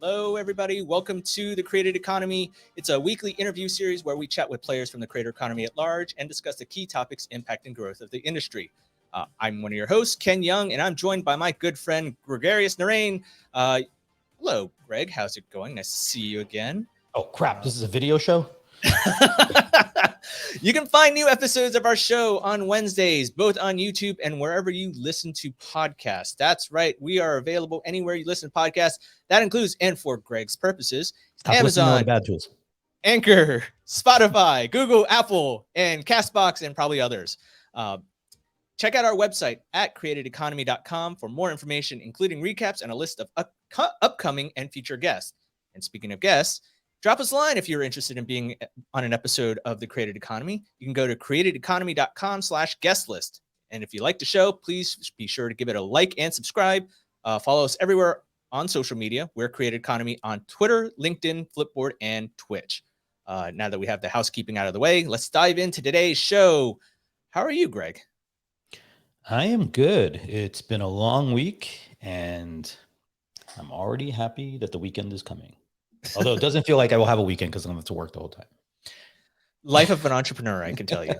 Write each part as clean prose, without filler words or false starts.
Hello, everybody. Welcome to the Created Economy. It's a weekly interview series where we chat with players from the creator economy at large and discuss the key topics impacting growth of the industry. I'm one of your hosts, Ken Yeung, and I'm joined by my good friend, Gregarious Narain. Hello, Greg. How's it going? Nice to see you again. Oh, crap. This is a video show? You can find new episodes of our show on Wednesdays, both on YouTube and wherever you listen to podcasts. That's right. We are available anywhere you listen to podcasts. That includes, and for Greg's purposes, Stop Amazon, bad tools. Anchor, Spotify, Google, Apple, and CastBox, and probably others. Check out our website at createdeconomy.com for more information, including recaps and a list of upcoming and future guests. And speaking of guests, drop us a line if you're interested in being on an episode of The Created Economy. You can go to createdeconomy.com/guest list. And if you like the show, please be sure to give it a like and subscribe. Follow us everywhere on social media. We're Created Economy on Twitter, LinkedIn, Flipboard, and Twitch. Now that we have the housekeeping out of the way, let's dive into today's show. How are you, Greg? I am good. It's been a long week, and I'm already happy that the weekend is coming. Although it doesn't feel like I will have a weekend because I'm going to have to work the whole time. Life of an entrepreneur, I can tell you.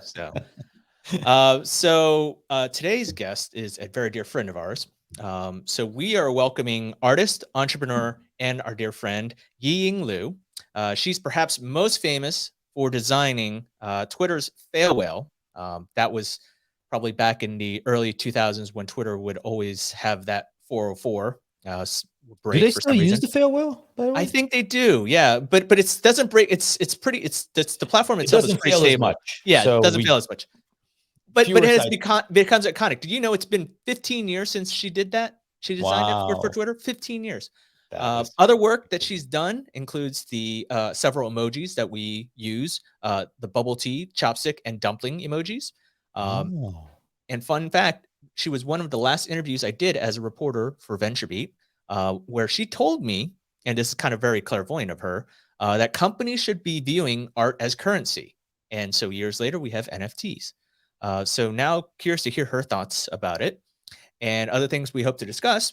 So today's guest is a very dear friend of ours. So we are welcoming artist, entrepreneur, and our dear friend, Yiying Liu. She's perhaps most famous for designing Twitter's fail whale. That was probably back in the early 2000s when Twitter would always have that 404 break. Do they still use the fail whale? I think they do, yeah. But it doesn't break. It's the platform itself is pretty stable. Much. Yeah, so it doesn't fail as much. But it has becomes iconic. Did you know it's been 15 years since she did that? She designed it for Twitter. 15 years. Other work that she's done includes the several emojis that we use, the bubble tea, chopstick, and dumpling emojis. And fun fact, she was one of the last interviews I did as a reporter for VentureBeat, where she told me, and this is kind of very clairvoyant of her, that companies should be viewing art as currency. And so years later, we have NFTs. So now curious to hear her thoughts about it and other things we hope to discuss.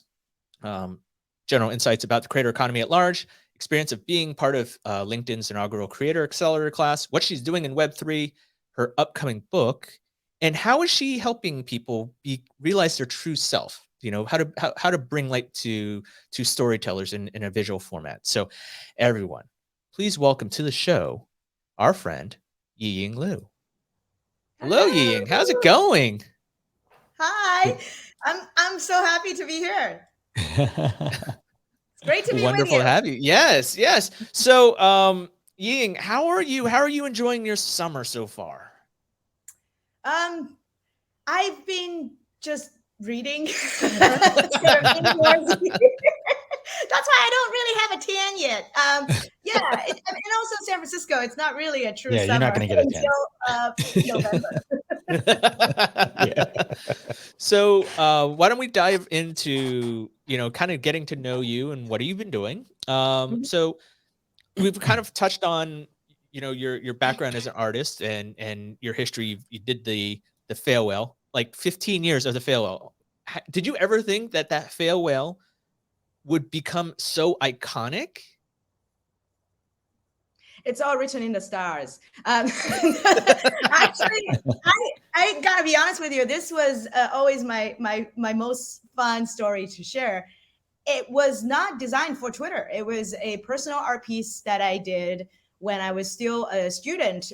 General insights about the creator economy at large, experience of being part of LinkedIn's Inaugural Creator Accelerator class, what she's doing in Web3, her upcoming book, and how is she helping people realize their true self? You know, how to bring light to storytellers in a visual format. So everyone, please welcome to the show our friend Yiying Liu. Hello, Yiying. How's it going? Hi. I'm so happy to be here. It's great to be wonderful with you. To have you. Yes. So, Yiying, how are you? How are you enjoying your summer so far? I've been just reading. That's why I don't really have a tan yet. And also San Francisco, it's not really a true summer. You're not going to get a tan until November. So why don't we dive into, kind of getting to know you and what have you been doing? So we've kind of touched on, your background as an artist and your history. You did the fail whale, like 15 years of the fail whale. Did you ever think that fail whale would become so iconic? It's all written in the stars. Actually, I gotta be honest with you. This was always my most fun story to share. It was not designed for Twitter. It was a personal art piece that I did when I was still a student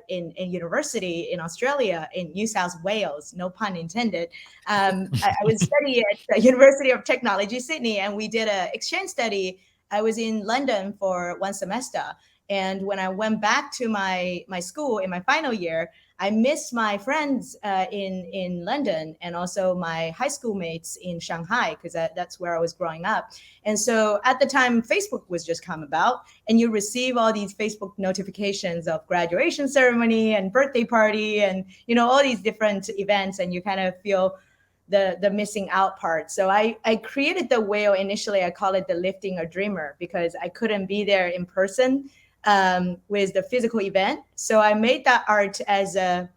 in university in Australia, in New South Wales, no pun intended. I was studying at the University of Technology, Sydney, and we did an exchange study. I was in London for one semester. And when I went back to my school in my final year, I missed my friends in London and also my high school mates in Shanghai, because that's where I was growing up. And so at the time, Facebook was just come about, and you receive all these Facebook notifications of graduation ceremony and birthday party and, all these different events, and you kind of feel the missing out part. So I created the whale initially. I call it the lifting a dreamer because I couldn't be there in person with the physical event. So I made that art as a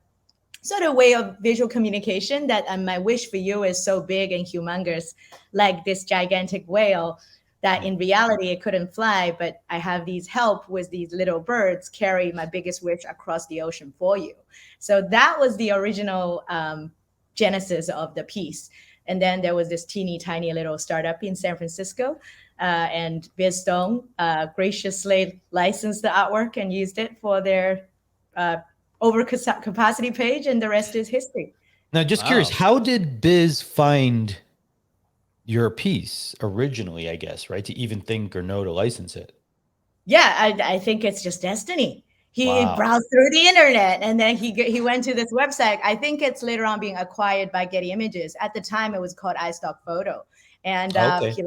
sort of way of visual communication that my wish for you is so big and humongous, like this gigantic whale. that in reality it couldn't fly, but I have these help with these little birds carry my biggest wish across the ocean for you. So that was the original genesis of the piece. And then there was this teeny tiny little startup in San Francisco, and Biz Stone graciously licensed the artwork and used it for their overcapacity page, and the rest is history. Now, just curious, how did Biz find your piece originally, I guess, right? To even think or know to license it? Yeah, I think it's just destiny. He browsed through the internet, and then he went to this website. I think it's later on being acquired by Getty Images. At the time, it was called iStock Photo, and he licensed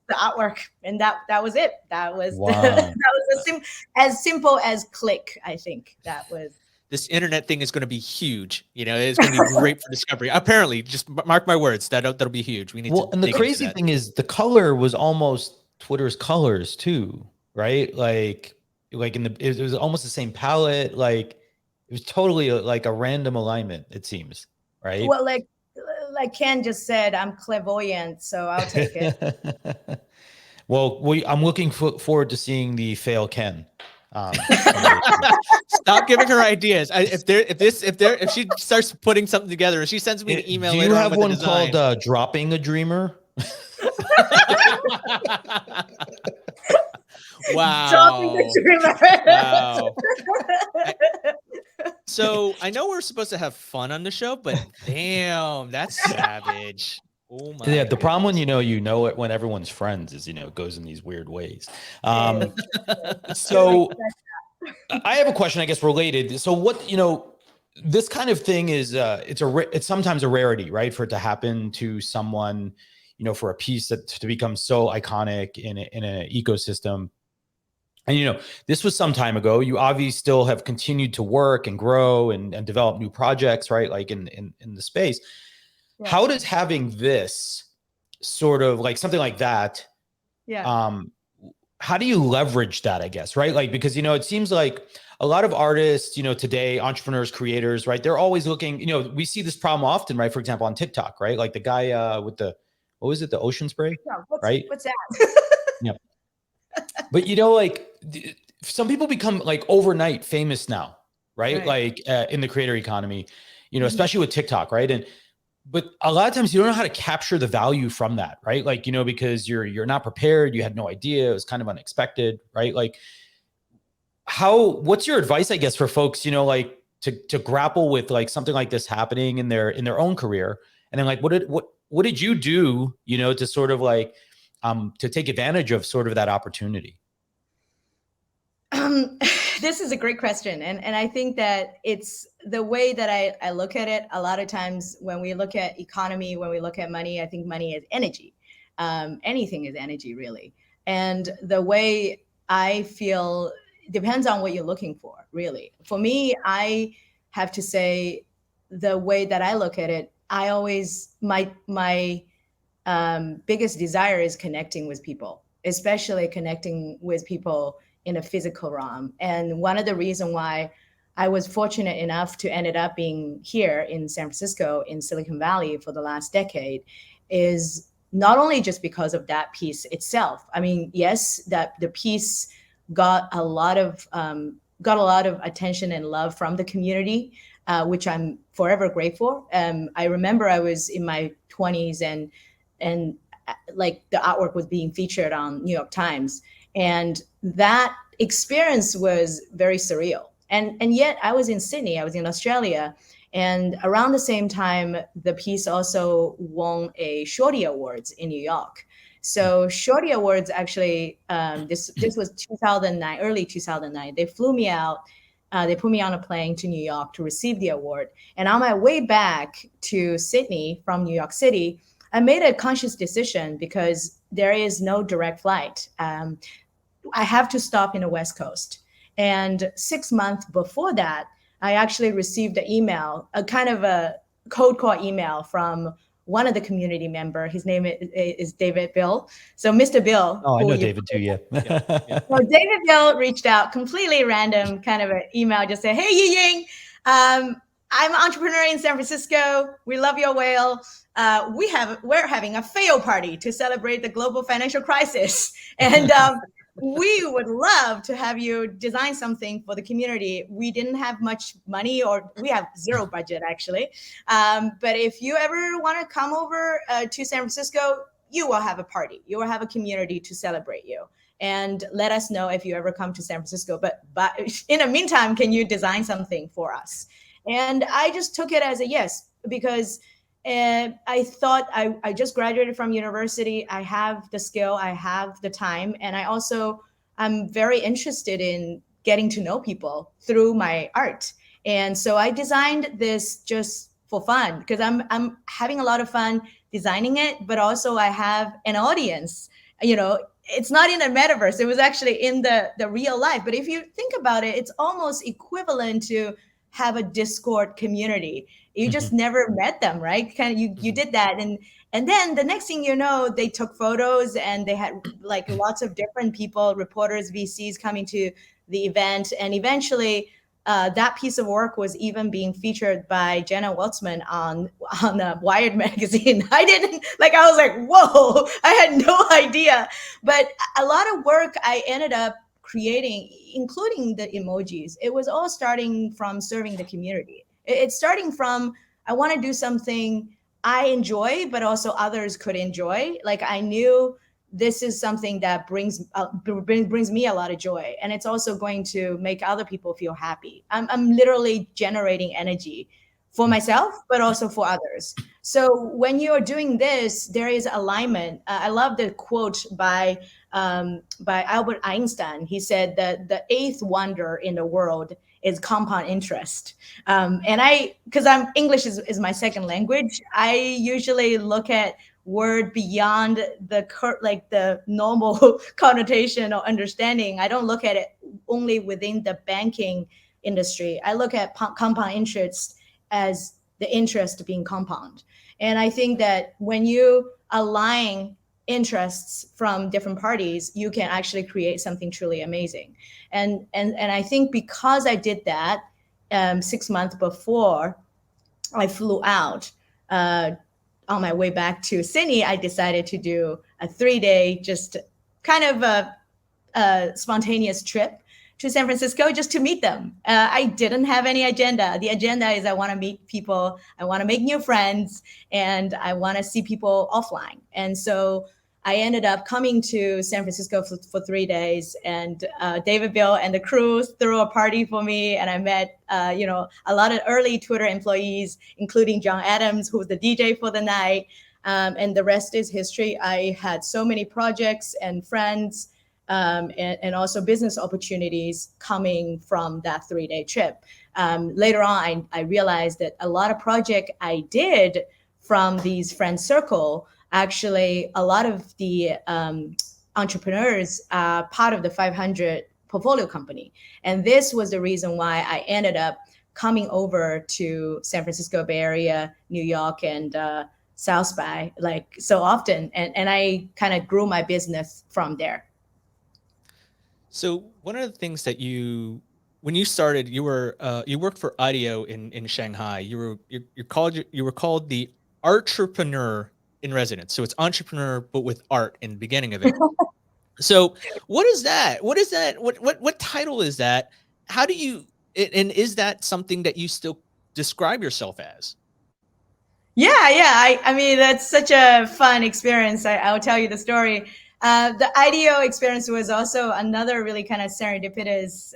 the artwork, and that was it. That was that was as simple as click. I think that was. This internet thing is going to be huge. You know, it's going to be great for discovery. Apparently, just mark my words, that'll be huge. We need to. And the crazy thing is, the color was almost Twitter's colors too, right? Like it was almost the same palette. Like it was totally like a random alignment. It seems, right? Well, like Ken just said, I'm clairvoyant, so I'll take it. Well, I'm looking forward to seeing the fail Ken. Stop giving her ideas. If she starts putting something together, if she sends me an email, do you have one called dropping a dreamer? Wow. Wow. So I know we're supposed to have fun on the show, but damn, that's savage. Oh my yeah, the problem when you know it when everyone's friends is it goes in these weird ways. So I have a question, I guess, related. So what this kind of thing is it's sometimes a rarity, right, for it to happen to someone, for a piece to become so iconic in an ecosystem. And this was some time ago. You obviously still have continued to work and grow and develop new projects, right? Like in the space. Yeah. How does having this sort of like something like that? Yeah. How do you leverage that, I guess, right? Like, because, it seems like a lot of artists, today, entrepreneurs, creators, right? They're always looking, we see this problem often, right? For example, on TikTok, right? Like the guy with what was it? The ocean spray, right? What's that? Yeah. But, like some people become like overnight famous now, right? Like in the creator economy, especially with TikTok, right? But a lot of times you don't know how to capture the value from that, right? Like, because you're not prepared, you had no idea, it was kind of unexpected, right? Like what's your advice, I guess, for folks, like to grapple with like something like this happening in their own career? And then like, what did you do, to sort of like, to take advantage of sort of that opportunity? This is a great question. And I think that it's the way that I look at it. A lot of times when we look at economy, when we look at money, I think money is energy. Anything is energy, really. And the way I feel depends on what you're looking for, really. For me, I have to say the way that I look at it, I always, my biggest desire is connecting with people, especially connecting with people in a physical realm. And one of the reasons why I was fortunate enough to ended up being here in San Francisco, in Silicon Valley for the last decade, is not only just because of that piece itself. I mean, yes, that the piece got a lot of attention and love from the community, which I'm forever grateful. I remember I was in my 20s and like the artwork was being featured on New York Times. And that experience was very surreal. And yet I was in Sydney, I was in Australia. And around the same time, the piece also won a Shorty Awards in New York. So Shorty Awards actually, this was 2009, early 2009. They flew me out. They put me on a plane to New York to receive the award. And on my way back to Sydney from New York City, I made a conscious decision because there is no direct flight. I have to stop in the West Coast. And 6 months before that, I actually received an email, a kind of a cold call email from one of the community member. His name is David Bill. So Mr. Bill. Oh, I know David too, yeah. So David Bill reached out, completely random kind of an email, just said, hey, Yiying, I'm an entrepreneur in San Francisco. We love your whale. We're having a fail party to celebrate the global financial crisis, and we would love to have you design something for the community. We didn't have much money, or we have zero budget actually. But if you ever want to come over to San Francisco, you will have a party. You will have a community to celebrate you. And let us know if you ever come to San Francisco. But in the meantime, can you design something for us? And I just took it as a yes, because I thought I just graduated from university. I have the skill, I have the time, and I'm very interested in getting to know people through my art. And so I designed this just for fun, because I'm having a lot of fun designing it, but also I have an audience. It's not in the metaverse. It was actually in the real life. But if you think about it, it's almost equivalent to have a Discord community. You just never met them, right? Kind of you did that, and then the next thing you know, they took photos, and they had like lots of different people, reporters, VCs coming to the event, and eventually that piece of work was even being featured by Jenna Waltzman on Wired magazine. I was like, whoa, I had no idea. But a lot of work I ended up creating, including the emojis, it was all starting from serving the community. It's starting from, I want to do something I enjoy, but also others could enjoy. Like, I knew this is something that brings me a lot of joy, and it's also going to make other people feel happy. I'm literally generating energy for myself, but also for others. So when you're doing this, there is alignment. I love the quote by Albert Einstein. He said that the eighth wonder in the world is compound interest. Because English is my second language, I usually look at word beyond the normal connotation or understanding. I don't look at it only within the banking industry. I look at compound interest as the interest being compound. And I think that when you align interests from different parties, you can actually create something truly amazing. And I think because I did that 6 months before I flew out, on my way back to Sydney, I decided to do a 3-day, just kind of a spontaneous trip to San Francisco just to meet them. I didn't have any agenda. The agenda is I want to meet people, I want to make new friends, and I want to see people offline. And so I ended up coming to San Francisco for 3 days, and David Bill and the crew threw a party for me, and I met a lot of early Twitter employees, including John Adams, who was the DJ for the night, and the rest is history. I had so many projects and friends, and also business opportunities coming from that 3-day trip. Later on, I realized that a lot of projects I did from these friend circle, actually, a lot of the entrepreneurs are part of the 500 portfolio company. And this was the reason why I ended up coming over to San Francisco Bay Area, New York, and South by like so often. And I kind of grew my business from there. So one of the things that when you started, you worked for IDEO in Shanghai. You were called the entrepreneur in residence. So it's entrepreneur, but with art in the beginning of it. So what is that? What is that? What title is that? How do you, and is that something that you still describe yourself as? Yeah. I mean, that's such a fun experience. I'll tell you the story. The IDEO experience was also another really kind of serendipitous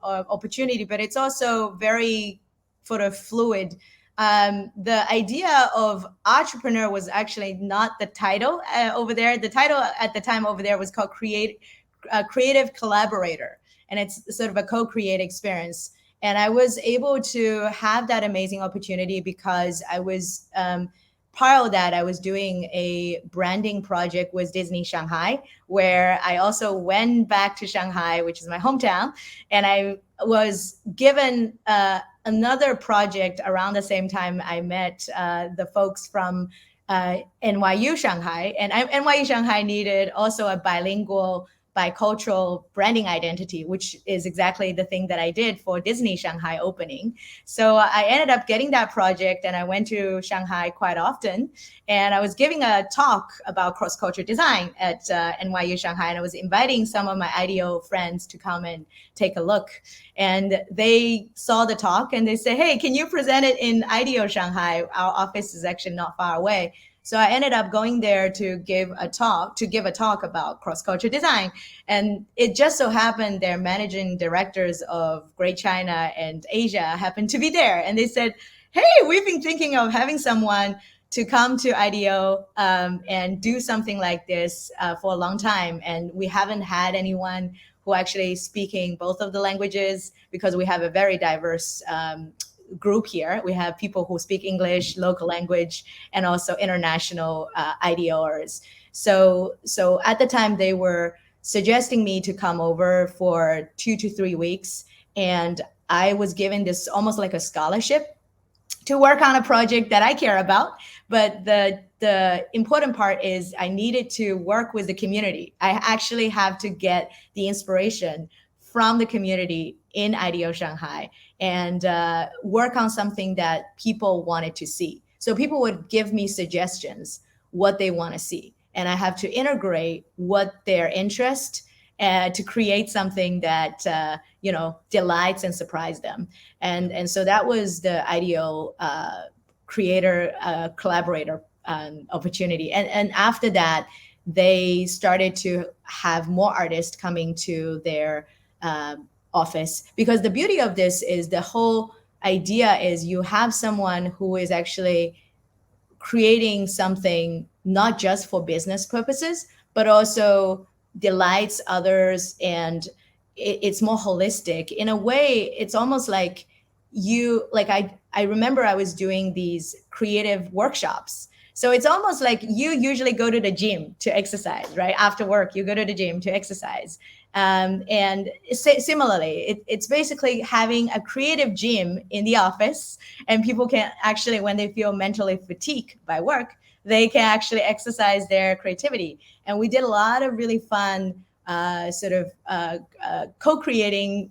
opportunity, but it's also very sort of fluid. The idea of entrepreneur was actually not the title over there. The title at the time over there was called creative collaborator, and it's sort of a co-create experience. And I was able to have that amazing opportunity because I was part of that, I was doing a branding project with Disney Shanghai, where I also went back to Shanghai, which is my hometown, and I was given another project around the same time. I met the folks from NYU Shanghai, and NYU Shanghai needed also a bilingual bicultural branding identity, which is exactly the thing that I did for Disney Shanghai opening. So I ended up getting that project, and I went to Shanghai quite often. And I was giving a talk about cross-culture design at NYU Shanghai, and I was inviting some of my IDEO friends to come and take a look. And they saw the talk and they said, hey, can you present it in IDEO Shanghai? Our office is actually not far away. So I ended up going there to give a talk about cross-culture design. And it just so happened their managing directors of Great China and Asia happened to be there. And they said, hey, we've been thinking of having someone to come to IDEO and do something like this for a long time. And we haven't had anyone who actually speaking both of the languages, because we have a very diverse group here. We have people who speak English, local language, and also international IDOers. So at the time they were suggesting me to come over for 2 to 3 weeks. And I was given this almost like a scholarship to work on a project that I care about. But the important part is I needed to work with the community. I actually have to get the inspiration from the community in IDEO Shanghai and work on something that people wanted to see. So people would give me suggestions, what they want to see. And I have to integrate what their interest to create something that delights and surprise them. And so that was the IDEO creator collaborator opportunity. And after that, they started to have more artists coming to their office, because the beauty of this is the whole idea is you have someone who is actually creating something not just for business purposes, but also delights others, and it's more holistic. In a way, it's almost like I remember I was doing these creative workshops. So it's almost like you usually go to the gym to exercise, right? After work, you go to the gym to exercise. And similarly, it's basically having a creative gym in the office, and people can actually, when they feel mentally fatigued by work, they can actually exercise their creativity. And we did a lot of really fun co-creating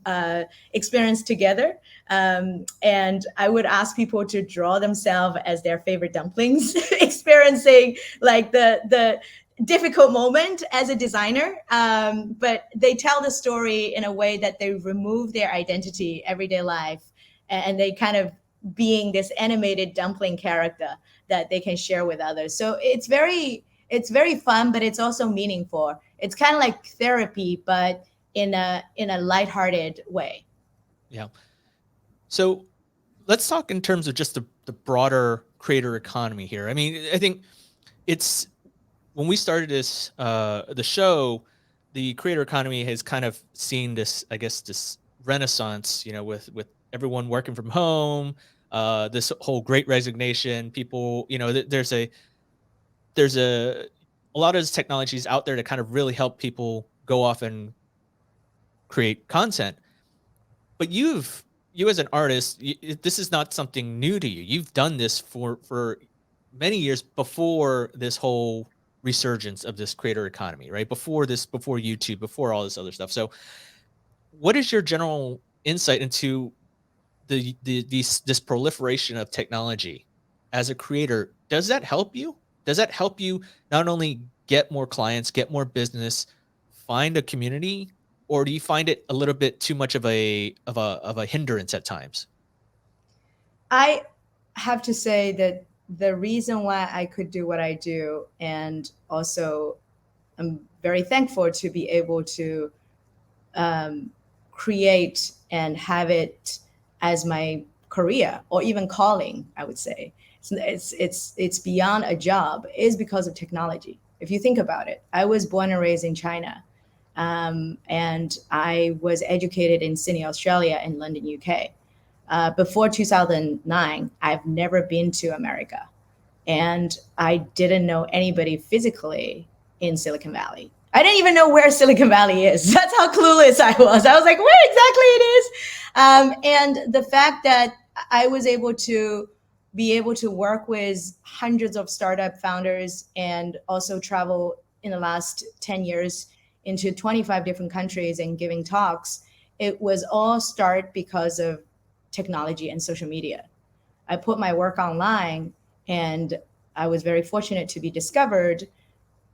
experience together. And I would ask people to draw themselves as their favorite dumplings, experiencing like the difficult moment as a designer. But they tell the story in a way that they remove their identity, everyday life, and they kind of being this animated dumpling character that they can share with others. So it's very fun, but it's also meaningful. It's kind of like therapy, but in a lighthearted way. Yeah. So let's talk in terms of just the broader creator economy here. I mean, I think it's when we started this the show, the creator economy has kind of seen this, I guess, this renaissance, with everyone working from home, this whole great resignation. People, there's a lot of technologies out there to kind of really help people go off and create content. But you as an artist, this is not something new to you. You've done this for many years before this whole resurgence of this creator economy, right? Before YouTube, before all this other stuff. So what is your general insight into this proliferation of technology as a creator? Does that help you? Does that help you not only get more clients, get more business, find a community, or do you find it a little bit too much of a hindrance at times? I have to say that the reason why I could do what I do, and also I'm very thankful to be able to create and have it as my career or even calling, I would say. It's beyond a job, is because of technology. If you think about it, I was born and raised in China. And I was educated in Sydney, Australia, and London, UK. Before 2009, I've never been to America. And I didn't know anybody physically in Silicon Valley. I didn't even know where Silicon Valley is. That's how clueless I was. I was like, where exactly it is? And the fact that I was able to work with hundreds of startup founders and also travel in the last 10 years into 25 different countries and giving talks, it was all start because of technology and social media. I put my work online, and I was very fortunate to be discovered.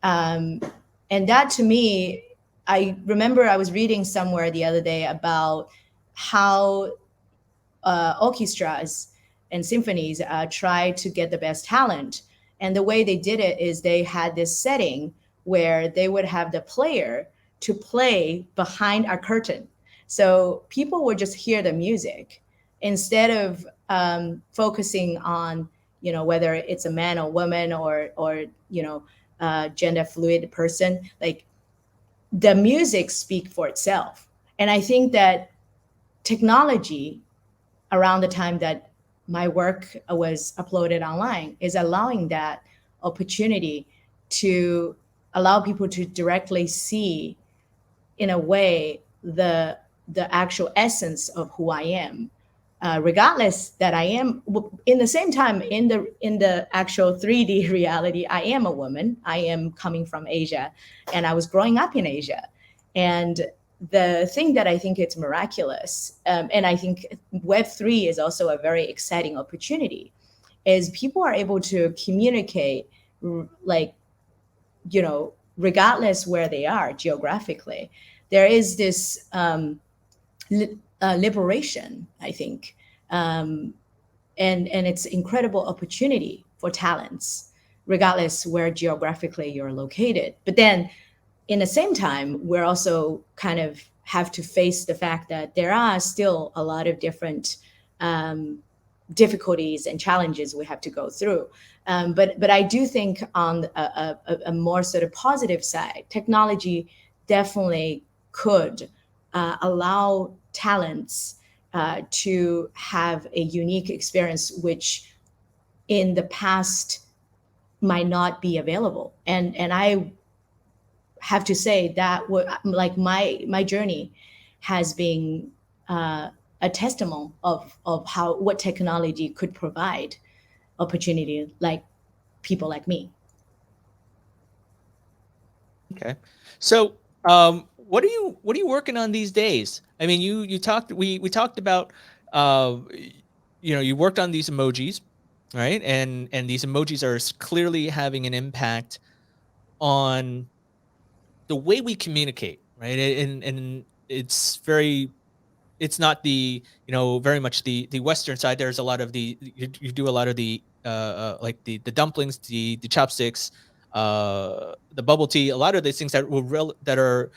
And that, to me, I remember I was reading somewhere the other day about how orchestras and symphonies try to get the best talent. And the way they did it is they had this setting where they would have the player to play behind a curtain. So people would just hear the music instead of focusing on, whether it's a man or woman or gender fluid person. Like, the music speak for itself. And I think that technology around the time that my work was uploaded online is allowing that opportunity to allow people to directly see, in a way, the actual essence of who I am, regardless that I am, in the same time, in the actual 3D reality, I am a woman. I am coming from Asia, and I was growing up in Asia. And the thing that I think it's miraculous, and I think Web3 is also a very exciting opportunity, is people are able to communicate, regardless where they are geographically. There is this liberation, I think, and it's incredible opportunity for talents, regardless where geographically you're located. But then, in the same time, we're also kind of have to face the fact that there are still a lot of different difficulties and challenges we have to go through. But I do think on a more sort of positive side, technology definitely could allow talents to have a unique experience, which in the past might not be available. And I have to say that like my journey has been a testimony of what technology could provide opportunity, like people like me. Okay, so what are you working on these days? I mean, we talked about you worked on these emojis, right? And these emojis are clearly having an impact on the way we communicate, right? And it's not the, very much the Western side. There's a lot of you do a lot of the like the dumplings, the chopsticks, the bubble tea, a lot of these things that are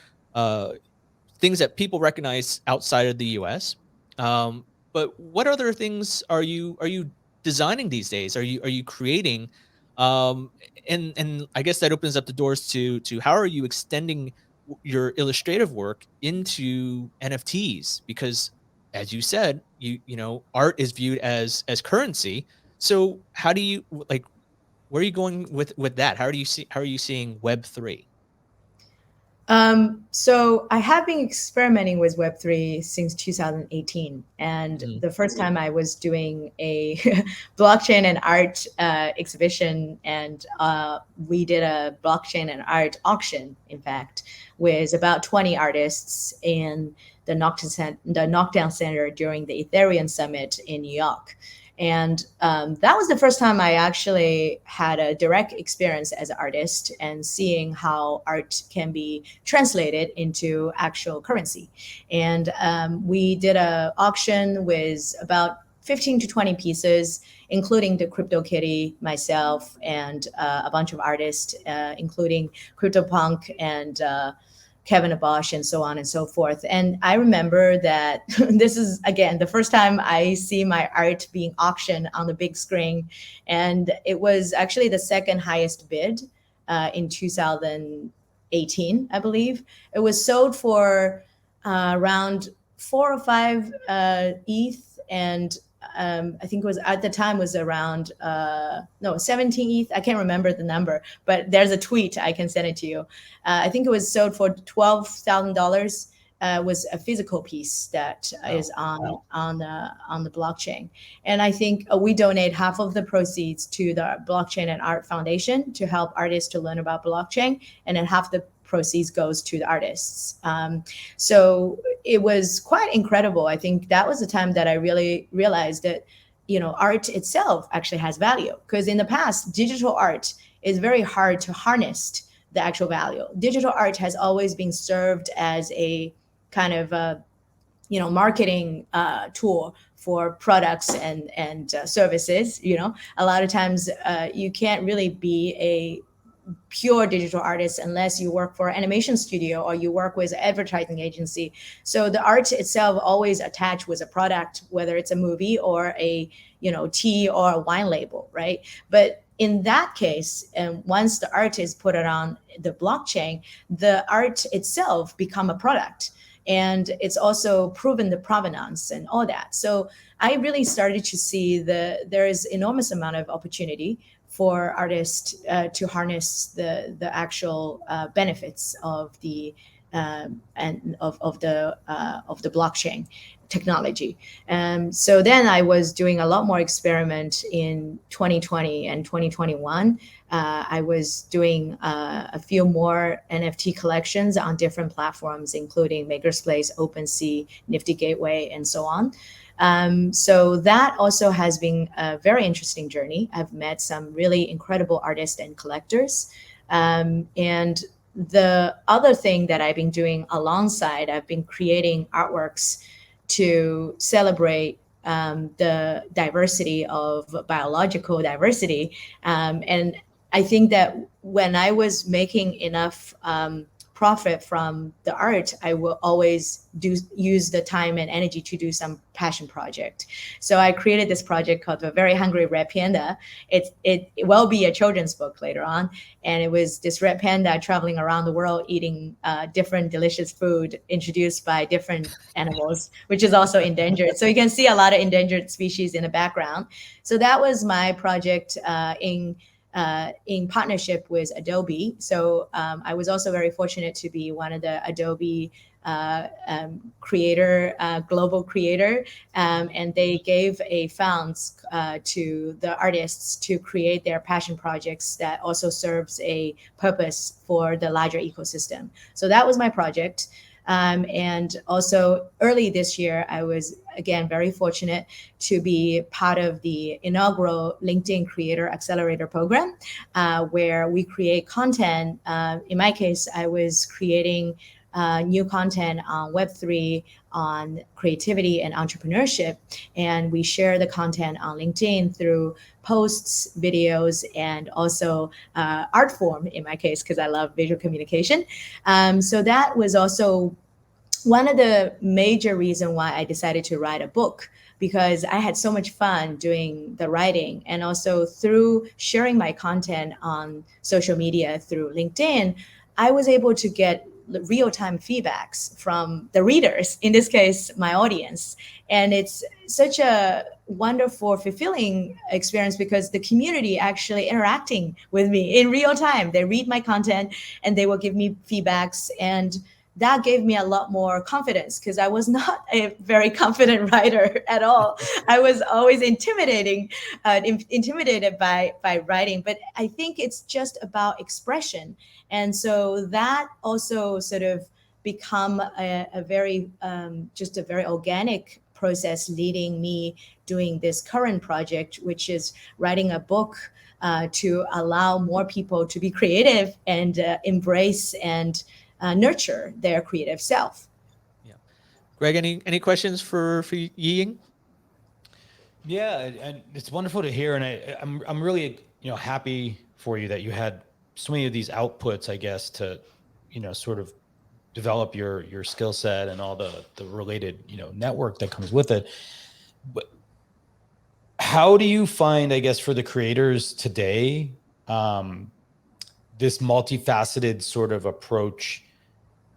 things that people recognize outside of the US. But what other things are you designing these days? Are you creating? And I guess that opens up the doors to how are you extending your illustrative work into NFTs? Because, as you said, art is viewed as currency. So how do you, like, where are you going with that? How are you seeing Web3? So I have been experimenting with Web3 since 2018. And the first time I was doing a blockchain and art exhibition, and we did a blockchain and art auction, in fact, with about 20 artists in the Knockdown Center during the Ethereum Summit in New York. And that was the first time I actually had a direct experience as an artist and seeing how art can be translated into actual currency. And we did an auction with about 15 to 20 pieces, including the Crypto Kitty, myself, and a bunch of artists, including CryptoPunk and Kevin Abosch, and so on and so forth. And I remember that this is, again, the first time I see my art being auctioned on the big screen. And it was actually the second highest bid in 2018, I believe. It was sold for around 4 or 5 ETH, and I think it was at the time was around 17 ETH. I can't remember the number, but there's a tweet, I can send it to you. I think it was sold for $12,000. Was a physical piece that is on the blockchain. And I think we donate half of the proceeds to the Blockchain and Art Foundation to help artists to learn about blockchain, and then half the proceeds goes to the artists. So it was quite incredible. I think that was the time that I really realized that, art itself actually has value, because in the past, digital art is very hard to harness the actual value. Digital art has always been served as a kind of marketing tool for products and services. A lot of times you can't really be a pure digital artist unless you work for an animation studio or you work with an advertising agency. So the art itself always attached with a product, whether it's a movie or a tea or a wine label, right? But in that case, and once the art is put on the blockchain, the art itself become a product, and it's also proven the provenance and all that. So I really started to see there is enormous amount of opportunity for artists to harness the actual benefits of the of the blockchain technology. So then I was doing a lot more experiment in 2020 and 2021. I was doing a few more NFT collections on different platforms, including Makerspace, OpenSea, Nifty Gateway, and so on. So that also has been a very interesting journey. I've met some really incredible artists and collectors. And the other thing that I've been doing alongside, I've been creating artworks to celebrate the diversity of biological diversity. And I think that when I was making enough profit from the art, I will always use the time and energy to do some passion project. So I created this project called The Very Hungry Red Panda. It will be a children's book later on. And it was this red panda traveling around the world eating different delicious food introduced by different animals, which is also endangered. So you can see a lot of endangered species in the background. So that was my project in partnership with Adobe. So I was also very fortunate to be one of the Adobe global creator, and they gave a funds to the artists to create their passion projects that also serves a purpose for the larger ecosystem. So that was my project. And also early this year, I was, again, very fortunate to be part of the inaugural LinkedIn Creator Accelerator program, where we create content. In my case, I was creating new content on Web3, on creativity and entrepreneurship. And we share the content on LinkedIn through posts, videos, and also art form, in my case, because I love visual communication. So that was also one of the major reasons why I decided to write a book, because I had so much fun doing the writing. And also through sharing my content on social media through LinkedIn, I was able to get real-time feedbacks from the readers, in this case, my audience. And it's such a wonderful, fulfilling experience because the community actually interacting with me in real time. They read my content and they will give me feedbacks. And that gave me a lot more confidence, because I was not a very confident writer at all. I was always intimidated by writing, but I think it's just about expression. And so that also sort of become a very organic process leading me doing this current project, which is writing a book to allow more people to be creative and embrace and nurture their creative self. Yeah, Greg, any questions for Yiying? Yeah, and it's wonderful to hear, and I'm really happy for you that you had so many of these outputs, I guess, to sort of develop your skill set and all the related network that comes with it. But how do you find, I guess, for the creators today, this multifaceted sort of approach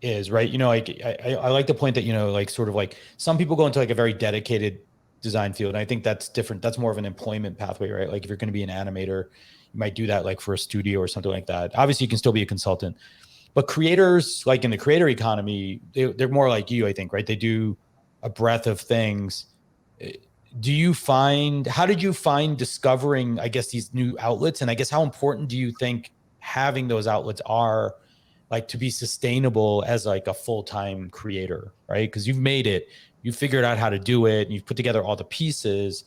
is, right? I like the point that, like sort of like some people go into like a very dedicated design field. And I think that's different. That's more of an employment pathway, right? Like if you're going to be an animator, you might do that like for a studio or something like that. Obviously you can still be a consultant, but creators, like in the creator economy, they're more like you, I think, right? They do a breadth of things. How did you find discovering, I guess, these new outlets? And I guess how important do you think having those outlets are, like to be sustainable as like a full-time creator, right? Because you've made it, you figured out how to do it, and you've put together all the pieces.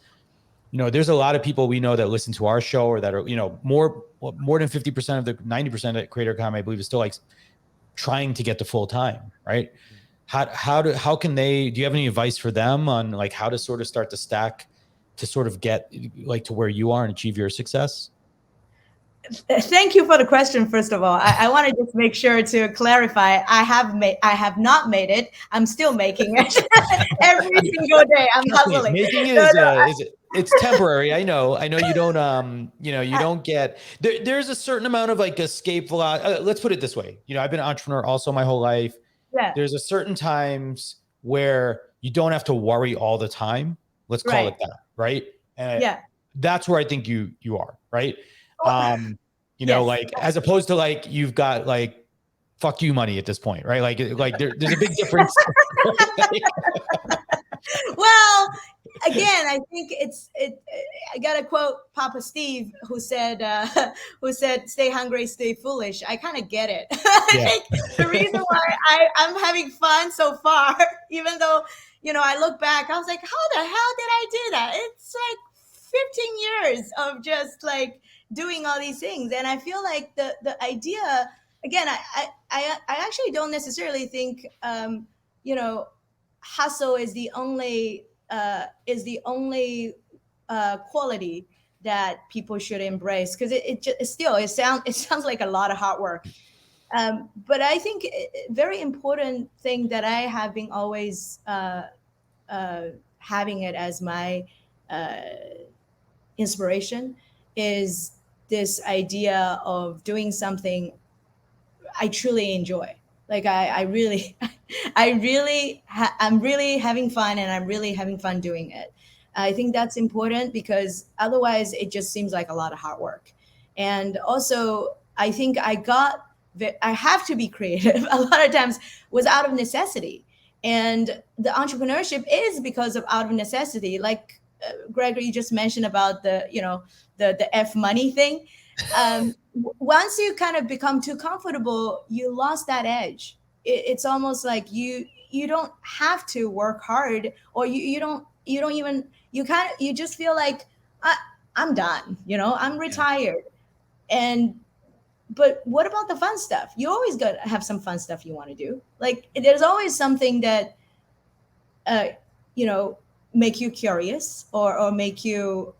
You know, there's a lot of people we know that listen to our show or that are, you know, more than 50% of the 90% of creator economy, I believe, is still like trying to get to full time, right? How can they, do you have any advice for them on like how to sort of start to stack to sort of get like to where you are and achieve your success? Thank you for the question. First of all, I want to just make sure to clarify. I have not made it. I'm still making it every single day. I'm hustling. Making it it's temporary. I know you don't, you know, you don't get there's a certain amount of like escape velocity. Let's put it this way. You know, I've been an entrepreneur also my whole life. Yeah. There's a certain times where you don't have to worry all the time. Let's call it that. Right. And yeah. That's where I think you are. Right. You know, yes. like as opposed to like you've got like fuck you money at this point, right? Like there's a big difference. Well, again, I think I got to quote Papa Steve, who said, "Stay hungry, stay foolish." I kind of get it. I think the reason why I'm having fun so far, even though, you know, I look back, I was like, how the hell did I do that? It's like 15 years of just like doing all these things. And I feel like the idea, again, I actually don't necessarily think, you know, hustle is the only quality that people should embrace, because it sounds like a lot of hard work. But I think a very important thing that I have been always having it as my inspiration is this idea of doing something I truly enjoy. Like I'm really having fun, and I'm really having fun doing it. I think that's important, because otherwise it just seems like a lot of hard work. And also, I think I have to be creative a lot of times was out of necessity. And the entrepreneurship is because of out of necessity. Like Gregory, you just mentioned about the F money thing. Once you kind of become too comfortable, you lost that edge. It's almost like you don't have to work hard, or you just feel like I'm done, you know, I'm retired. But what about the fun stuff? You always got to have some fun stuff you want to do. Like there's always something that you know, make you curious or make you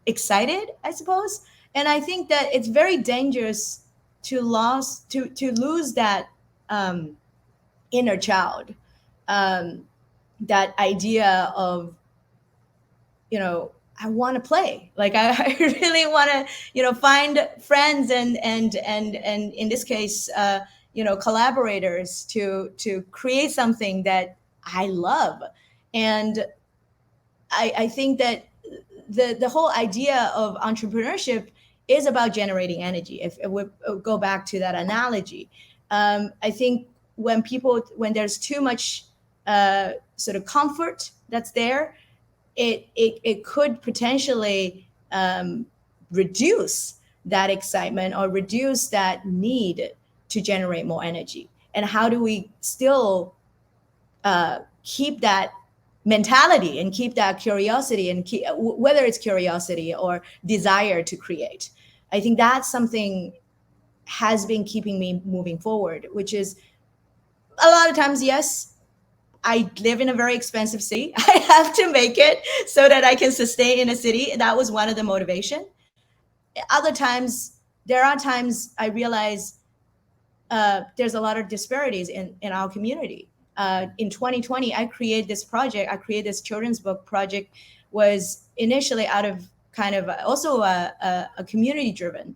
excited, I suppose. And I think that it's very dangerous to lose that inner child, that idea of, you know, I want to play. Like I really want to, you know, find friends and in this case, you know, collaborators to create something that I love. And I think that the whole idea of entrepreneurship is about generating energy. If we go back to that analogy, I think when there's too much sort of comfort that's there, it could potentially reduce that excitement or reduce that need to generate more energy. And how do we still keep that mentality and keep that curiosity, and whether it's curiosity or desire to create? I think that's something has been keeping me moving forward, which is a lot of times, yes, I live in a very expensive city. I have to make it so that I can sustain in a city. That was one of the motivation. Other times, there are times I realize there's a lot of disparities in our community. In 2020, I created this project. I created this children's book project, was initially out of kind of also a community driven.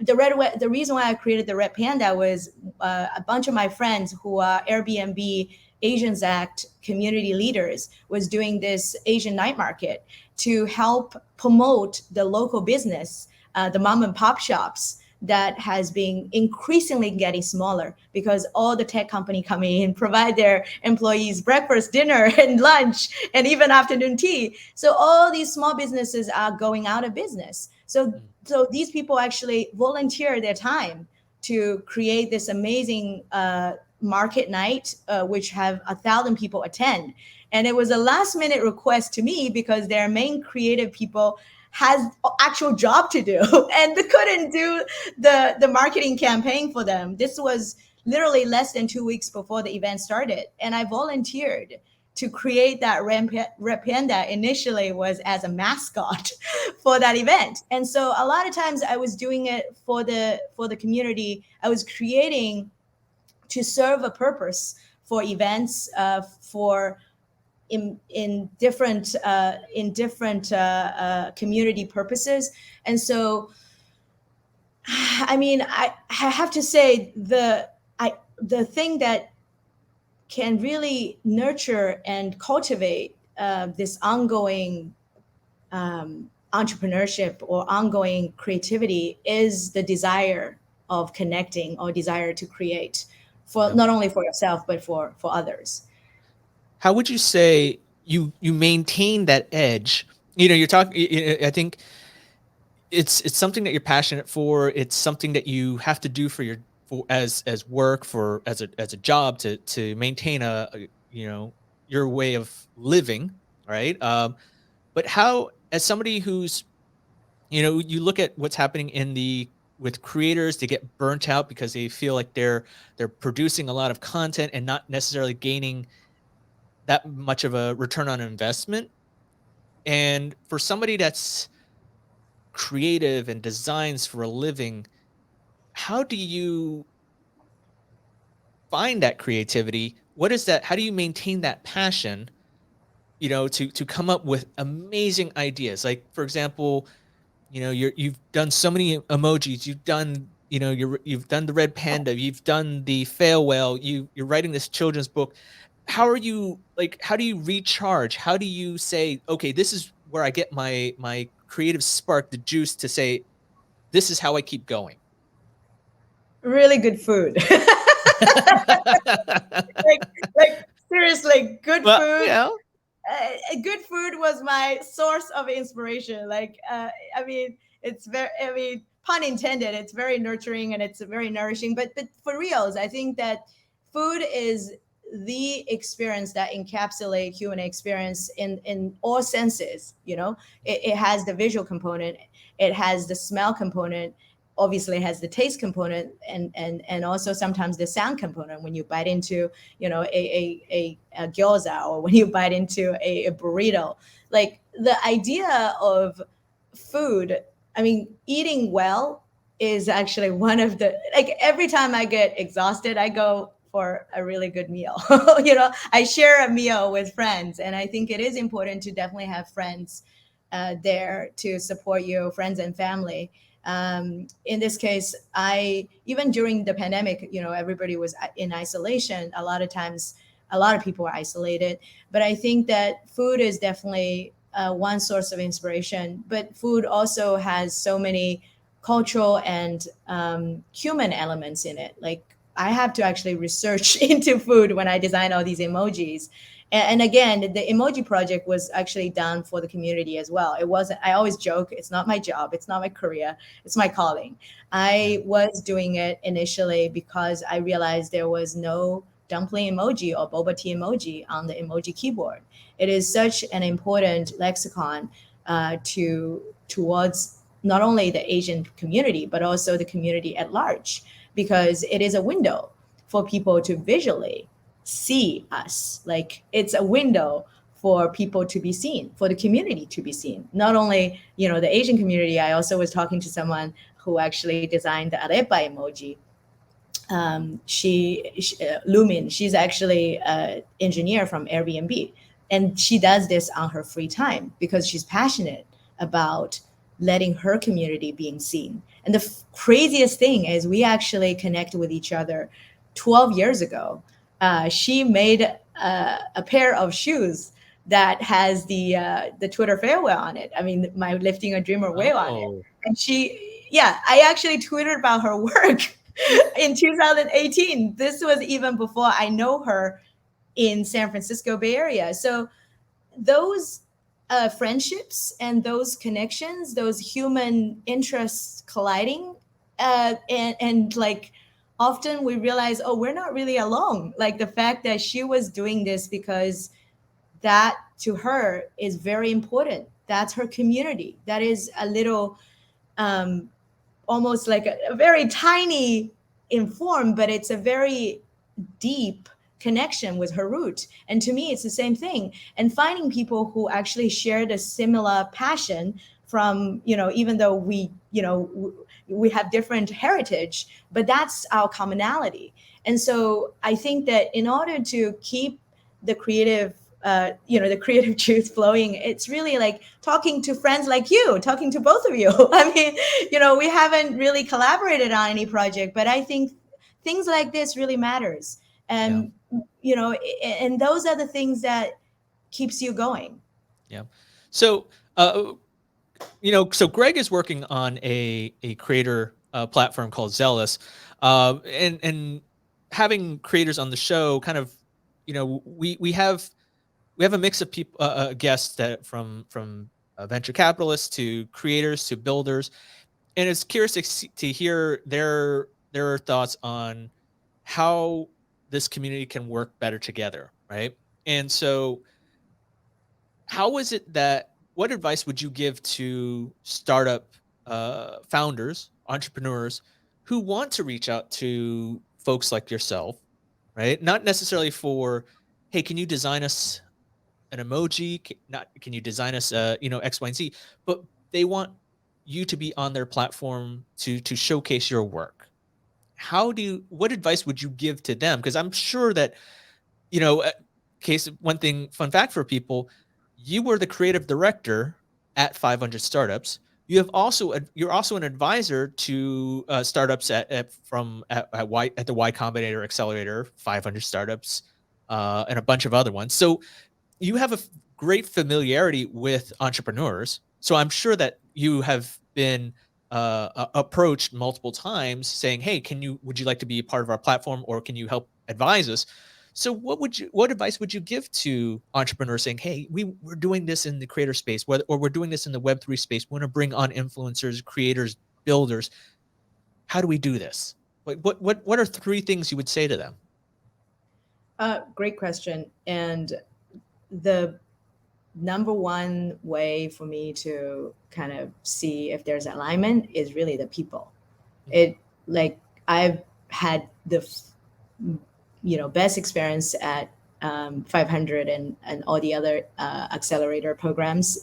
The reason why I created the Red Panda was a bunch of my friends who are Airbnb Asians Act community leaders was doing this Asian night market to help promote the local business, the mom and pop shops that has been increasingly getting smaller because all the tech company come in, provide their employees breakfast, dinner, and lunch, and even afternoon tea. So all these small businesses are going out of business. So these people actually volunteer their time to create this amazing market night, which have 1,000 people attend. And it was a last minute request to me because their main creative people has actual job to do and they couldn't do the marketing campaign for them. This was literally less than 2 weeks before the event started. And I volunteered to create that Red Panda. Initially was as a mascot for that event. And so a lot of times I was doing it for the community. I was creating to serve a purpose for events, for in different community purposes. And so, I mean, I have to say the thing that can really nurture and cultivate this ongoing entrepreneurship or ongoing creativity is the desire of connecting or desire to create for not only for yourself but for others. How would you say you maintain that edge? You know, you're talking. I think it's something that you're passionate for. It's something that you have to do for as work, for as a job to maintain a you know, your way of living, right? But how, as somebody who's, you know, you look at what's happening with creators, they get burnt out because they feel like they're producing a lot of content and not necessarily gaining that much of a return on investment. And for somebody that's creative and designs for a living, how do you find that creativity? What is that? How do you maintain that passion, you know, to come up with amazing ideas? Like, for example, you know, you've done so many emojis, you've done, you know, you've done the Red Panda, you've done the fail whale, you're writing this children's book. How are you, like, how do you recharge? How do you say, okay, this is where I get my creative spark, the juice to say, this is how I keep going? Really good food. like seriously, good food. You know, Good food was my source of inspiration. Like, I mean, it's very, I mean, pun intended, it's very nurturing and it's very nourishing. But for reals, I think that food is the experience that encapsulate human experience in all senses. You know, it has the visual component, it has the smell component, obviously it has the taste component, and also sometimes the sound component when you bite into, you know, a gyoza, or when you bite into a burrito. Like, the idea of food, I mean, eating well is actually one of the, like, every time I get exhausted, I go for a really good meal. You know, I share a meal with friends, and I think it is important to definitely have friends there to support you, friends and family. In this case, even during the pandemic, you know, everybody was in isolation. A lot of times, a lot of people were isolated. But I think that food is definitely one source of inspiration. But food also has so many cultural and human elements in it. Like, I have to actually research into food when I design all these emojis. And again, the emoji project was actually done for the community as well. It wasn't, I always joke, it's not my job, it's not my career, it's my calling. I was doing it initially because I realized there was no dumpling emoji or boba tea emoji on the emoji keyboard. It is such an important lexicon towards not only the Asian community, but also the community at large, because it is a window for people to visually see us. Like, it's a window for people to be seen, for the community to be seen. Not only, you know, the Asian community. I also was talking to someone who actually designed the Aleppo emoji. Lumin, she's actually an engineer from Airbnb, and she does this on her free time because she's passionate about letting her community being seen. And the craziest thing is, we actually connected with each other 12 years ago. She made a pair of shoes that has the Twitter farewell on it. I mean, my lifting a dreamer whale on it. And I actually tweeted about her work in 2018. This was even before I know her in San Francisco Bay Area. So those friendships and those connections, those human interests colliding, and like often we realize, oh, we're not really alone. Like the fact that she was doing this because that to her is very important. That's her community. That is a little, almost like a very tiny in form, but it's a very deep connection with her root. And to me, it's the same thing. And finding people who actually shared a similar passion from, even though we have different heritage, but that's our commonality. And so I think that in order to keep the creative the creative juice flowing, it's really like talking to friends like you, talking to both of you. I mean, we haven't really collaborated on any project, but I think things like this really matters. And and those are the things that keeps you going. Yeah. So so Greg is working on a creator platform called Zealous, and having creators on the show kind of, we have a mix of people, guests that from venture capitalists to creators to builders, and it's curious to hear their thoughts on how this community can work better together, right? And so, how is it that? What advice would you give to startup founders, entrepreneurs who want to reach out to folks like yourself, right? Not necessarily for, hey, can you design us an emoji? Can you design us X, Y, and Z? But they want you to be on their platform to showcase your work. What advice would you give to them? Because I'm sure that, fun fact for people, you were the creative director at 500 startups. You're also an advisor to startups at the Y Combinator, Accelerator, 500 startups, and a bunch of other ones. So you have a great familiarity with entrepreneurs. So I'm sure that you have been approached multiple times saying, hey, would you like to be a part of our platform, or can you help advise us? So what advice would you give to entrepreneurs saying, hey, we're doing this in the creator space, or we're doing this in the Web3 space. We want to bring on influencers, creators, builders. How do we do this? What are 3 things you would say to them? Great question. And the number one way for me to kind of see if there's alignment is really the people. It, like, I've had the best experience at 500 and all the other accelerator programs.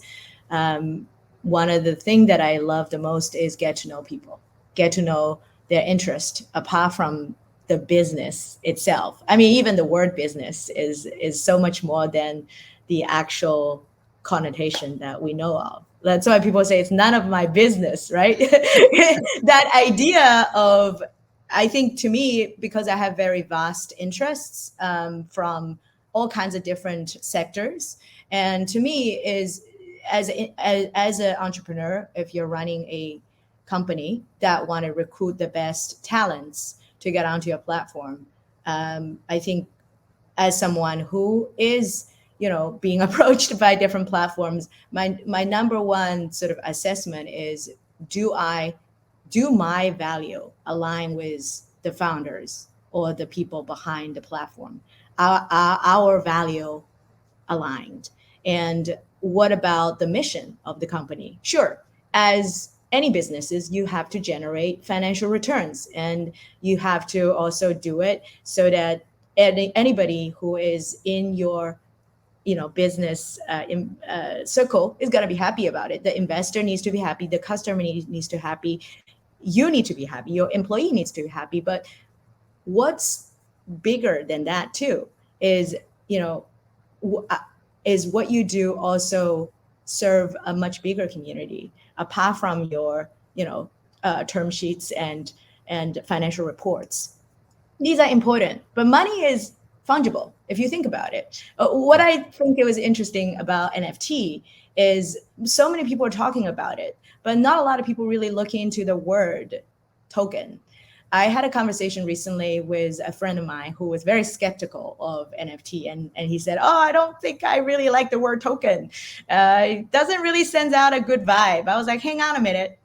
One of the things that I love the most is get to know people, get to know their interest apart from the business itself. I mean, even the word business is so much more than the actual connotation that we know of. That's why people say it's none of my business, right? That idea of, I think, to me, because I have very vast interests from all kinds of different sectors, and to me is as an entrepreneur, if you're running a company that want to recruit the best talents to get onto your platform, I think as someone who is being approached by different platforms, my number one sort of assessment is, do my value align with the founders or the people behind the platform? Our value aligned? And what about the mission of the company? Sure, as any businesses, you have to generate financial returns, and you have to also do it so that anybody who is in your business circle is going to be happy about it. The investor needs to be happy, the customer needs to be happy, you need to be happy, your employee needs to be happy. But what's bigger than that too is is what you do also serve a much bigger community apart from your term sheets and financial reports. These are important, but money is fungible if you think about it. What I think it was interesting about NFT is so many people are talking about it, but not a lot of people really look into the word token. I had a conversation recently with a friend of mine who was very skeptical of NFT. And he said, oh, I don't think I really like the word token. It doesn't really send out a good vibe. I was like, hang on a minute.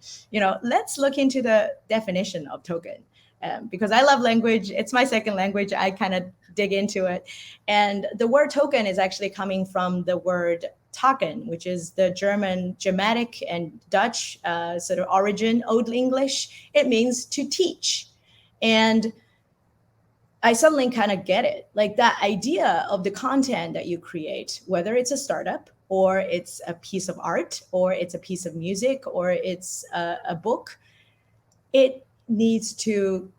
Let's look into the definition of token. Because I love language. It's my second language. I kind of dig into it. And the word token is actually coming from the word Taken, which is the Germanic and Dutch sort of origin, Old English. It means to teach. And I suddenly kind of get it. Like that idea of the content that you create, whether it's a startup or it's a piece of art or it's a piece of music or it's a book, it needs to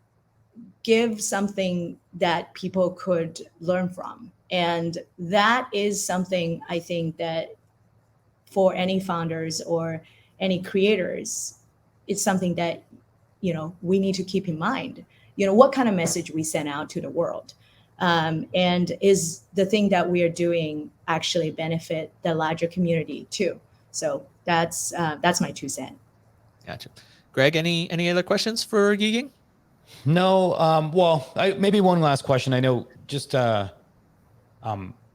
give something that people could learn from. And that is something I think that for any founders or any creators, it's something that, we need to keep in mind, what kind of message we send out to the world. And is the thing that we are doing actually benefit the larger community too? So that's my 2 cents. Gotcha. Greg, any other questions for Yiying? No. Well, maybe one last question. I know just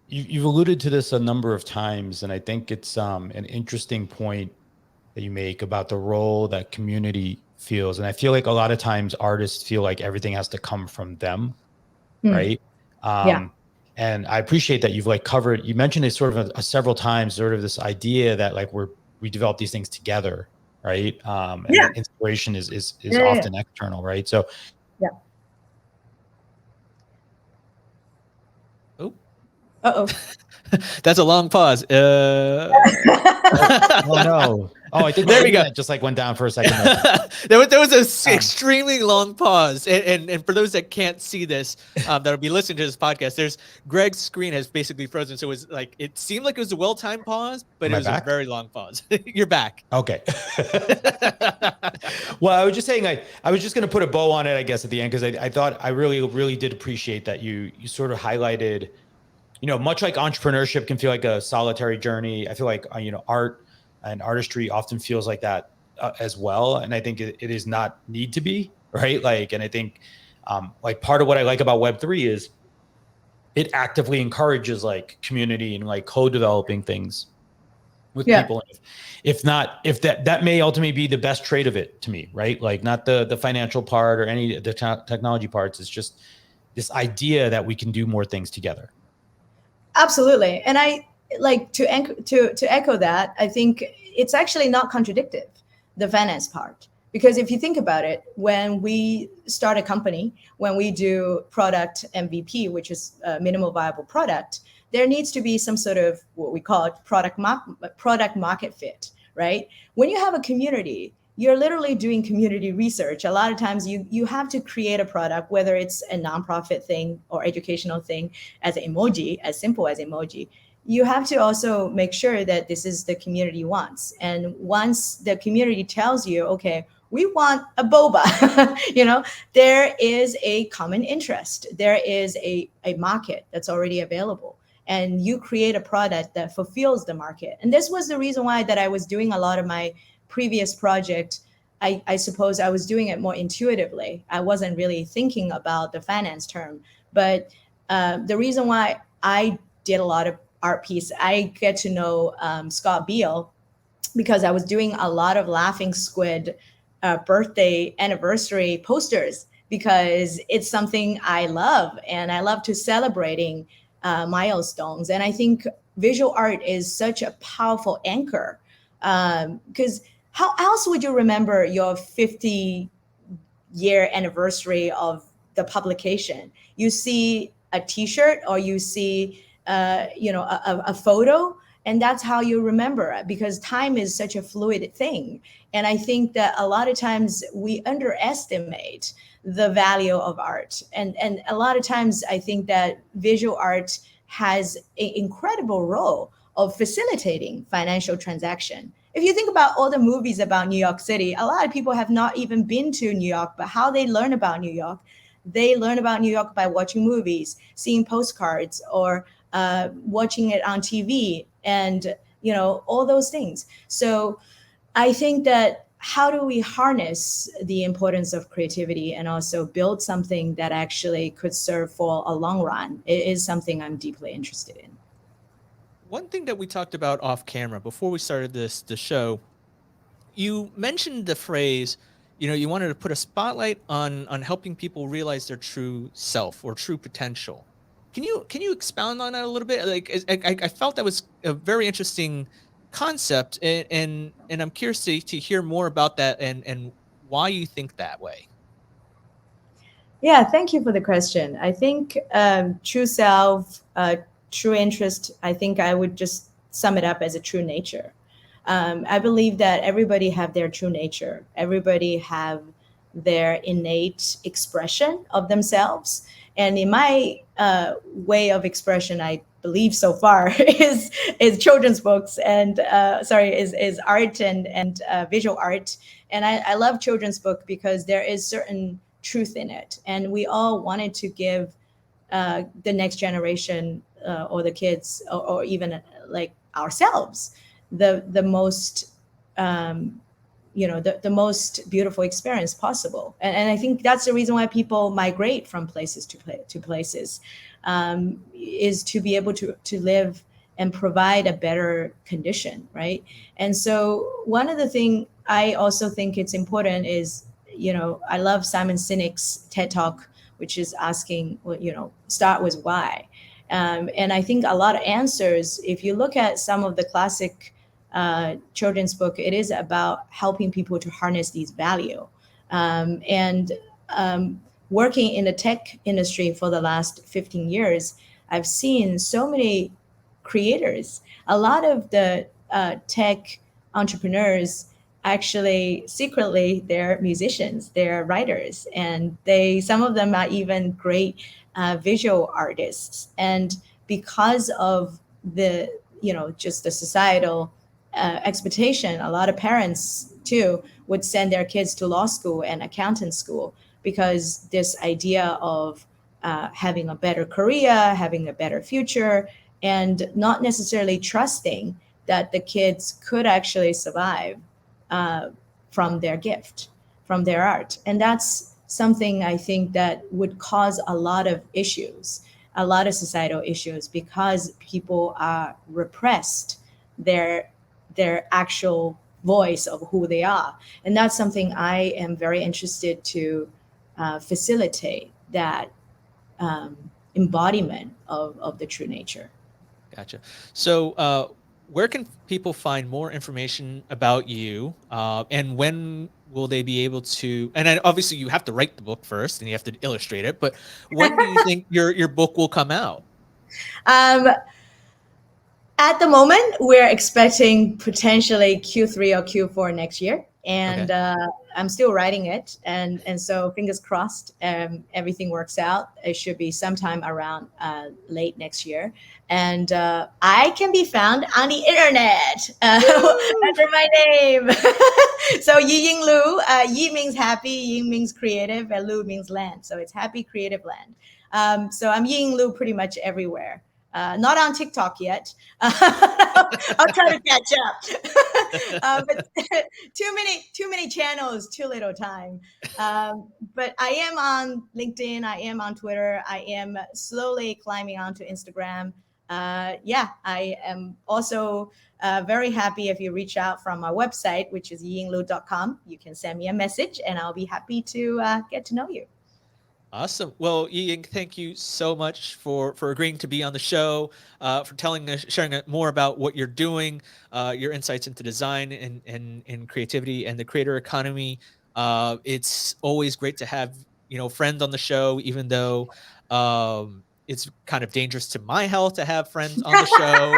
you've alluded to this a number of times, and I think it's an interesting point that you make about the role that community feels. And I feel like a lot of times artists feel like everything has to come from them, right? Yeah. And I appreciate that you've covered. You mentioned it sort of several times, sort of this idea that we develop these things together, right? And that inspiration is often external, right? So yeah. Oh. Uh-oh. That's a long pause. Oh no. Oh, I think there we go. Just went down for a second. there was an extremely long pause. And for those that can't see this, that'll be listening to this podcast, there's Greg's screen has basically frozen. So it was it seemed like it was a well-timed pause, but it was a very long pause. You're back. Okay. Well, I was just saying, I was just going to put a bow on it, I guess, at the end, because I thought I really, really did appreciate that you sort of highlighted, much like entrepreneurship can feel like a solitary journey. I feel like, art and artistry often feels like that as well. And I think it is not need to be, right? And I think part of what I like about Web3 is it actively encourages community and co-developing things with people. If that may ultimately be the best trait of it to me, right? Not the financial part or any of the technology parts. It's just this idea that we can do more things together. Absolutely. And I to echo that, I think it's actually not contradictory, the finance part. Because if you think about it, when we start a company, when we do product MVP, which is a minimal viable product, there needs to be some sort of what we call product market fit, right? When you have a community, you're literally doing community research. A lot of times you have to create a product, whether it's a nonprofit thing or educational thing, as emoji, as simple as emoji. You have to also make sure that this is the community wants. And once the community tells you, okay, we want a boba, there is a common interest. There is a market that's already available. And you create a product that fulfills the market. And this was the reason why that I was doing a lot of my previous project. I suppose I was doing it more intuitively. I wasn't really thinking about the finance term. But the reason why I did a lot of art piece, I get to know Scott Beal because I was doing a lot of Laughing Squid birthday anniversary posters because it's something I love, and I love to celebrating milestones. And I think visual art is such a powerful anchor because how else would you remember your 50-year anniversary of the publication? You see a T-shirt or you see a photo, and that's how you remember it, because time is such a fluid thing. And I think that a lot of times we underestimate the value of art. And a lot of times I think that visual art has an incredible role of facilitating financial transaction. If you think about all the movies about New York City, a lot of people have not even been to New York, but how they learn about New York, they learn about New York by watching movies, seeing postcards, or watching it on TV, and all those things. So I think that how do we harness the importance of creativity and also build something that actually could serve for a long run? It is something I'm deeply interested in. One thing that we talked about off camera before we started the show, you mentioned the phrase, you wanted to put a spotlight on helping people realize their true self or true potential. Can you expound on that a little bit? Like, I felt that was a very interesting concept, and I'm curious to hear more about that and why you think that way. Yeah, thank you for the question. I think true self, true interest, I think I would just sum it up as a true nature. I believe that everybody have their true nature. Everybody have their innate expression of themselves. And in my way of expression, I believe so far is children's books and is art and visual art. And I love children's book because there is certain truth in it, and we all wanted to give the next generation or the kids or even like ourselves the most the most beautiful experience possible. And I think that's the reason why people migrate from places to places, is to be able to live and provide a better condition, right? And so one of the things I also think it's important is, I love Simon Sinek's TED Talk, which is asking, start with why. And I think a lot of answers, if you look at some of the classic children's book, it is about helping people to harness these value. And working in the tech industry for the last 15 years, I've seen so many creators. A lot of the tech entrepreneurs actually secretly they're musicians, they're writers, and some of them are even great visual artists. And because of the just the societal expectation, a lot of parents too would send their kids to law school and accountant school because this idea of having a better career, having a better future, and not necessarily trusting that the kids could actually survive from their gift, from their art. And that's something I think that would cause a lot of issues, a lot of societal issues, because people are repressed their actual voice of who they are. And that's something I am very interested to facilitate, that embodiment of the true nature. Gotcha. So where can people find more information about you, and when will they be able to, and then obviously you have to write the book first and you have to illustrate it, but when do you think your book will come out? At the moment, we're expecting potentially Q3 or Q4 next year, and okay. I'm still writing it, and so fingers crossed, everything works out. It should be sometime around late next year, and I can be found on the internet under my name. So Yiying Lu, Yi means happy, Ying means creative, and Lu means land. So it's Happy Creative Land. So I'm Yiying Lu pretty much everywhere. Not on TikTok yet. I'll try to catch up. But too many channels, too little time. But I am on LinkedIn. I am on Twitter. I am slowly climbing onto Instagram. I am also very happy if you reach out from my website, which is yiyinglu.com. You can send me a message, and I'll be happy to get to know you. Awesome. Well, Yiying, thank you so much for agreeing to be on the show, for sharing more about what you're doing, your insights into design and creativity and the creator economy. It's always great to have friends on the show, even though it's kind of dangerous to my health to have friends on the show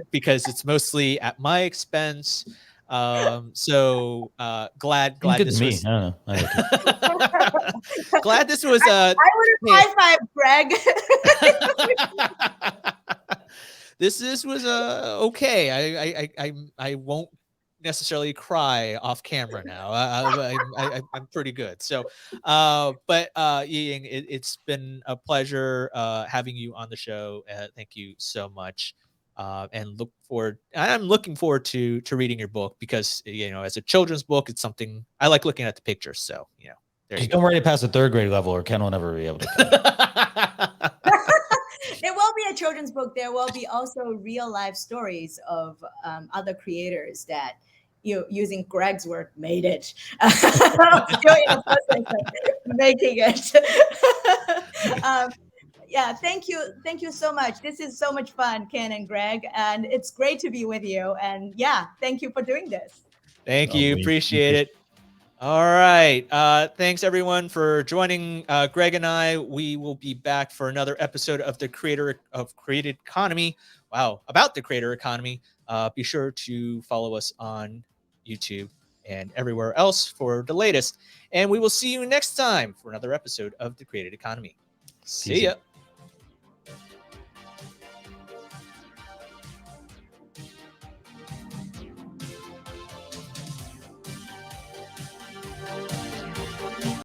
because it's mostly at my expense. So glad this was. I don't know. Glad this was I would have high five, Greg. This was okay. I won't necessarily cry off camera now. I'm pretty good. So but Yiying, it's been a pleasure having you on the show. Thank you so much. and I'm looking forward to reading your book because, you know, as a children's book, it's something I like looking at the pictures. So, you know, there you go. Don't write it past the 3rd grade level or Ken will never be able to. There will be a children's book. There will be also real life stories of other creators that, using Greg's word, made it. Still in the process of making it. Yeah, thank you so much. This is so much fun, Ken and Greg, and it's great to be with you. And yeah, thank you for doing this. Thank you. Appreciate it. All right. Thanks everyone for joining Greg and I. We will be back for another episode of the Creator Economy. Wow, about the creator economy. Be sure to follow us on YouTube and everywhere else for the latest. And we will see you next time for another episode of the Creator Economy. See ya.